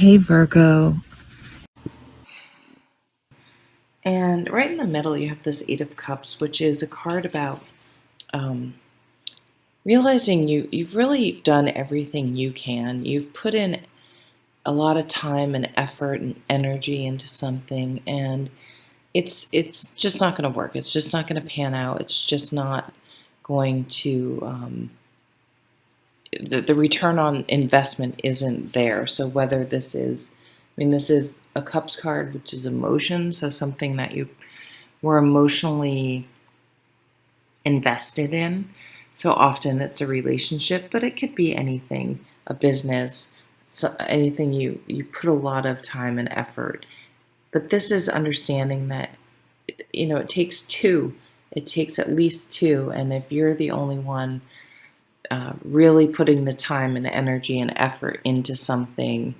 Hey Virgo. And right in the middle, you have this Eight of Cups, which is a card about um, realizing you've really done everything you can. You've put in a lot of time and effort and energy into something, and it's just not going to work. It's just not going to pan out. It's just not going to. The return on investment isn't there. So whether this is, this is a Cups card, which is emotion, so something that you were emotionally invested in. So often it's a relationship, but it could be anything, a business, anything you put a lot of time and effort. But this is understanding that, it takes two. It takes at least two. And if you're the only one really putting the time and energy and effort into something,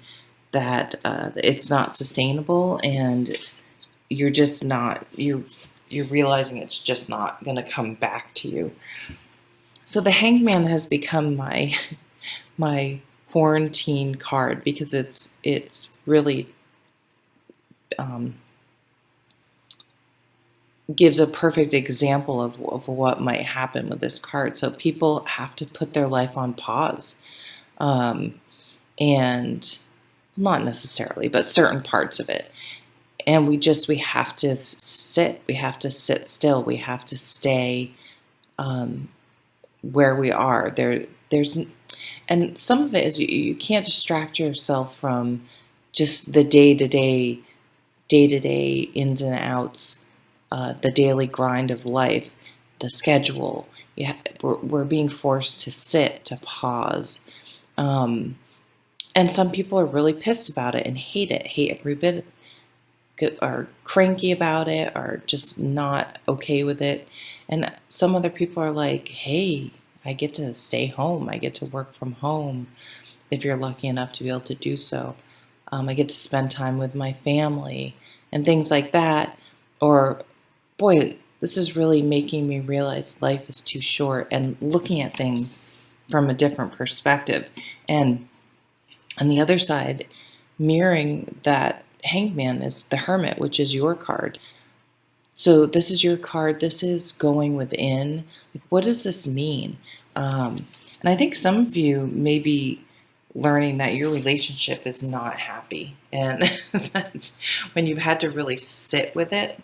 that it's not sustainable, and you're just not, you're realizing it's just not going to come back to you. So the Hanged Man has become my quarantine card, because it's really um, gives a perfect example of what might happen with this card. So people have to put their life on pause, and not necessarily, but certain parts of it. And we have to sit. We have to sit still. We have to stay where we are. And some of it is you can't distract yourself from just the day-to-day ins and outs, the daily grind of life, the schedule. We're being forced to sit, to pause. And some people are really pissed about it and hate every bit, are cranky about it, are just not okay with it. And some other people are like, hey, I get to stay home. I get to work from home if you're lucky enough to be able to do so. I get to spend time with my family and things like that. Or, boy, this is really making me realize life is too short, and looking at things from a different perspective. And on the other side, mirroring that Hangman is the Hermit, which is your card. So this is your card. This is going within. Like, what does this mean? And I think some of you may be learning that your relationship is not happy, and that's when you've had to really sit with it.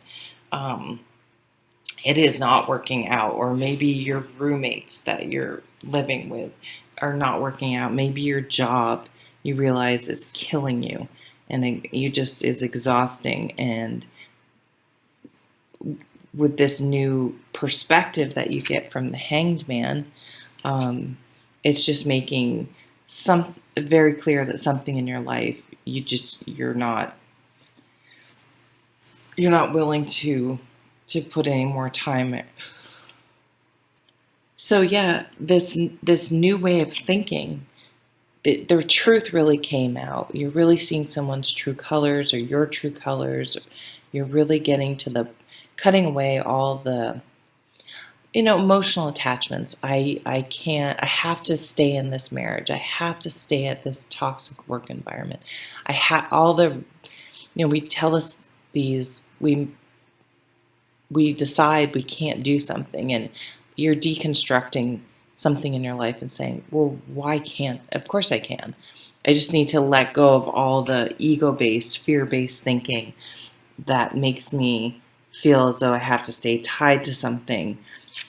Um, it is not working out, or maybe your roommates that you're living with are not working out. Maybe your job, you realize, is killing you, and you just is exhausting. And with this new perspective that you get from the Hanged Man, it's just making some very clear that something in your life you're not willing to put any more time in. So yeah, this new way of thinking, their truth really came out. You're really seeing someone's true colors, or your true colors. You're really getting to the cutting away all the emotional attachments. I can't, I have to stay in this marriage. I have to stay at this toxic work environment. I have all the, we tell us these, we decide we can't do something, and you're deconstructing something in your life and saying, well, why can't? Of course I can. I just need to let go of all the ego-based, fear-based thinking that makes me feel as though I have to stay tied to something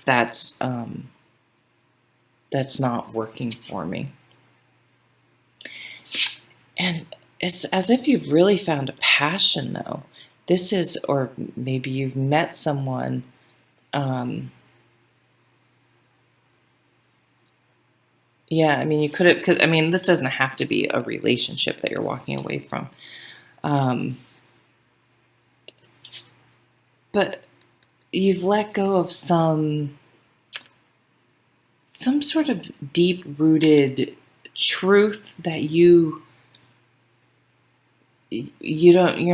that's not working for me. And it's as if you've really found a passion, though. This is, or maybe you've met someone. Yeah, you could have, because this doesn't have to be a relationship that you're walking away from. But you've let go of some sort of deep-rooted truth that you're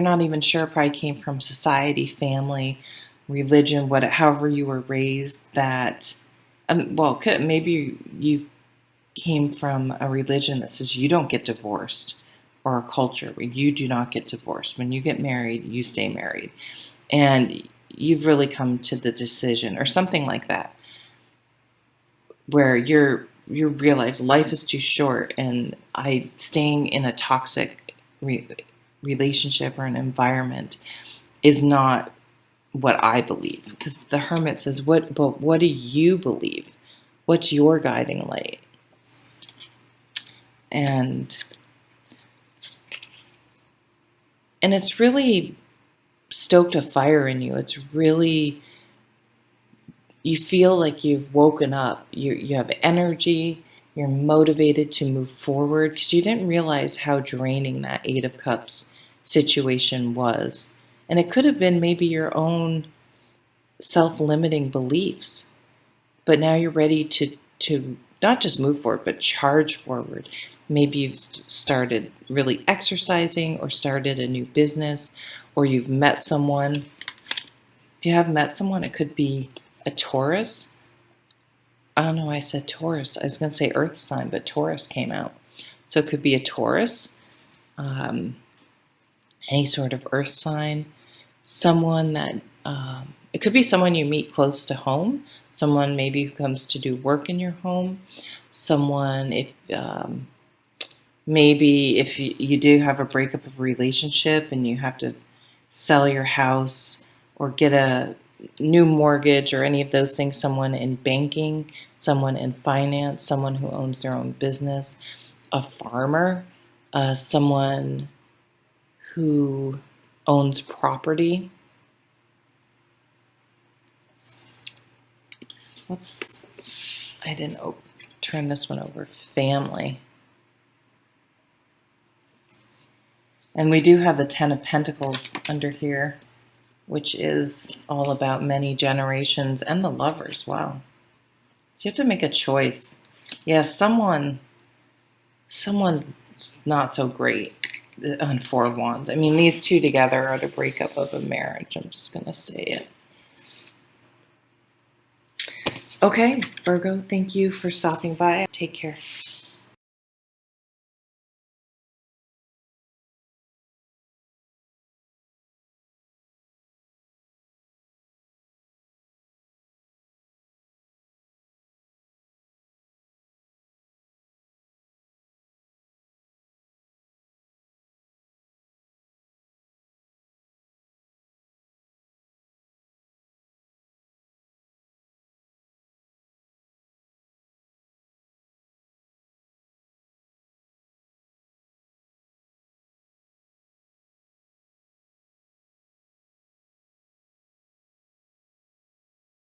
not even sure, probably came from society, family, religion, however you were raised. That maybe you came from a religion that says you don't get divorced, or a culture where you do not get divorced. When you get married, you stay married. And you've really come to the decision, or something like that, where you realize life is too short, and staying in a toxic relationship or an environment is not what I believe. Because the Hermit says, but what do you believe? What's your guiding light? And it's really stoked a fire in you. It's really, you feel like you've woken up. You have energy. You're motivated to move forward because you didn't realize how draining that Eight of Cups situation was. And it could have been maybe your own self-limiting beliefs. But now you're ready to not just move forward, but charge forward. Maybe you've started really exercising, or started a new business, or you've met someone. If you have met someone, it could be a Taurus. I don't know why I said Taurus. I was going to say earth sign, but Taurus came out. So it could be a Taurus, any sort of earth sign, someone that, it could be someone you meet close to home, someone maybe who comes to do work in your home, someone, if maybe if you do have a breakup of a relationship and you have to sell your house or get a new mortgage or any of those things, someone in banking, someone in finance, someone who owns their own business, a farmer, someone who owns property. I didn't turn this one over, family. And we do have the Ten of Pentacles under here, which is all about many generations, and the Lovers. Wow. So you have to make a choice. Yeah, someone's not so great on Four of Wands. I mean, these two together are the breakup of a marriage. I'm just going to say it. Okay, Virgo, thank you for stopping by. Take care.